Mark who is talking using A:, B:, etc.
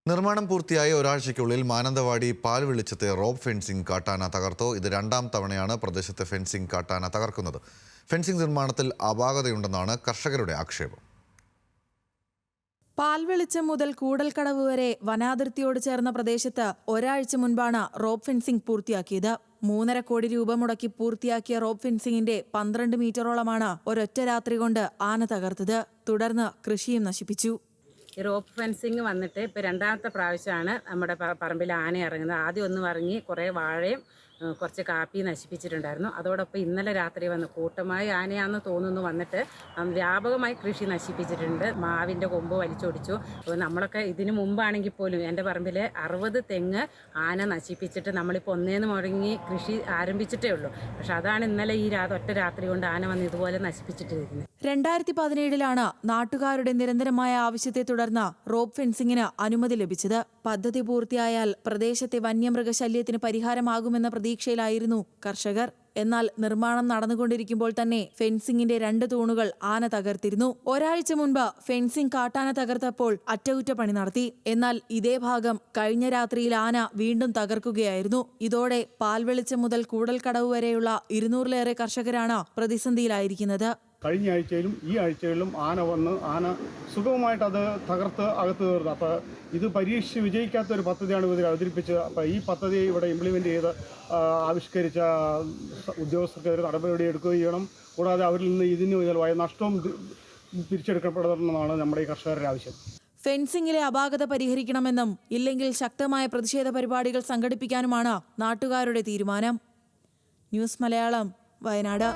A: നിർമ്മാണം പൂർത്തിയായ ഒരാഴ്ചയ്ക്കുള്ളിൽ മാനന്തവാടി പാൽ വെളിച്ചത്തെ റോപ്പ് ഫെൻസിംഗ് കാട്ടാന തകർത്തു. ഇത് രണ്ടാം തവണയാണ് പ്രദേശത്തെ ഫെൻസിംഗ് കാട്ടാന തകർക്കുന്നത്. ഫെൻസിംഗ് നിർമ്മാണത്തിൽ അപാകതയുണ്ടെന്നാണ് കർഷകരുടെ ആക്ഷേപം.
B: പാൽവെളിച്ചം മുതൽ കൂടൽക്കടവ് വരെ വനാതിർത്തിയോട് ചേർന്ന പ്രദേശത്ത് ഒരാഴ്ച മുൻപാണ് റോപ്പ് ഫെൻസിംഗ് പൂർത്തിയാക്കിയത്. 3.5 കോടി രൂപ മുടക്കി പൂർത്തിയാക്കിയ റോപ്പ് ഫെൻസിംഗിന്റെ 12 മീറ്ററോളമാണ് ഒരൊറ്റ രാത്രി കൊണ്ട് ആന തകർത്തത്. തുടർന്ന് കൃഷിയും നശിപ്പിച്ചു.
C: ഈ റോപ്പ് ഫെൻസിങ് വന്നിട്ട് ഇപ്പോൾ രണ്ടാമത്തെ പ്രാവശ്യമാണ് നമ്മുടെ പറമ്പിൽ ആന ഇറങ്ങുന്നത്. ആദ്യം ഒന്ന് ഇറങ്ങി കുറേ വാഴയും കുറച്ച് കാപ്പി നശിപ്പിച്ചിട്ടുണ്ടായിരുന്നു. അതോടൊപ്പം ഇന്നലെ രാത്രി വന്ന് കൂട്ടമായി ആനയാണെന്ന് തോന്നുന്നു വന്നിട്ട് വ്യാപകമായി കൃഷി നശിപ്പിച്ചിട്ടുണ്ട്. മാവിൻ്റെ കൊമ്പ് വലിച്ചൊടിച്ചു. അപ്പോൾ നമ്മളൊക്കെ ഇതിന് മുമ്പാണെങ്കിൽ പോലും എൻ്റെ പറമ്പിൽ 60 തെങ്ങ് ആന നശിപ്പിച്ചിട്ട് നമ്മളിപ്പോൾ ഒന്നേന്ന് മുടങ്ങി കൃഷി ആരംഭിച്ചിട്ടേ ഉള്ളൂ. പക്ഷെ അതാണ് ഇന്നലെ ഈ ഒറ്റ രാത്രി കൊണ്ട് ആന വന്ന് ഇതുപോലെ നശിപ്പിച്ചിട്ടിരിക്കുന്നത്.
B: 2017 നാട്ടുകാരുടെ നിരന്തരമായ ആവശ്യത്തെ തുടർന്ന് റോപ്പ് ഫെൻസിംഗിന് അനുമതി ലഭിച്ചത്. പദ്ധതി പൂർത്തിയായാൽ പ്രദേശത്തെ വന്യമൃഗശല്യത്തിന് പരിഹാരമാകുമെന്ന പ്രതീക്ഷയിലായിരുന്നു കർഷകർ. എന്നാൽ നിർമ്മാണം നടന്നുകൊണ്ടിരിക്കുമ്പോൾ തന്നെ ഫെൻസിംഗിന്റെ 2 തൂണുകൾ ആന തകർത്തിരുന്നു. ഒരാഴ്ച മുൻപ് ഫെൻസിംഗ് കാട്ടാന തകർത്തപ്പോൾ അറ്റകുറ്റപ്പണി നടത്തി. എന്നാൽ ഇതേ ഭാഗം കഴിഞ്ഞ രാത്രിയിൽ ആന വീണ്ടും തകർക്കുകയായിരുന്നു. ഇതോടെ പാൽവെളിച്ചം മുതൽ കൂടൽക്കടവ് വരെയുള്ള 200-ലേറെ കർഷകരാണ് പ്രതിസന്ധിയിലായിരിക്കുന്നത്.
D: കഴിഞ്ഞ ആഴ്ചയിലും ഈ ആഴ്ചകളിലും ആന സുഗമമായിട്ട് അത് തകർത്ത് അകത്ത് തീർന്നു. അപ്പോൾ ഇത് പരീക്ഷിച്ച് വിജയിക്കാത്ത ഒരു പദ്ധതിയാണ് ഇതിൽ അവതരിപ്പിച്ചത്. അപ്പോൾ ഈ പദ്ധതി ഇവിടെ ഇംപ്ലിമെൻ്റ് ചെയ്ത് ആവിഷ്കരിച്ച ഉദ്യോഗസ്ഥർക്ക് നടപടി എടുക്കുകയും ചെയ്യണം. കൂടാതെ അവരിൽ നിന്ന് ഇതിന് നഷ്ടവും തിരിച്ചെടുക്കപ്പെടണമെന്നാണ് നമ്മുടെ ഈ കർഷകരുടെ ആവശ്യം.
B: ഫെൻസിംഗിലെ അപാകത പരിഹരിക്കണമെന്നും ഇല്ലെങ്കിൽ ശക്തമായ പ്രതിഷേധ പരിപാടികൾ സംഘടിപ്പിക്കാനുമാണ് നാട്ടുകാരുടെ തീരുമാനം. ന്യൂസ് മലയാളം, വയനാട്.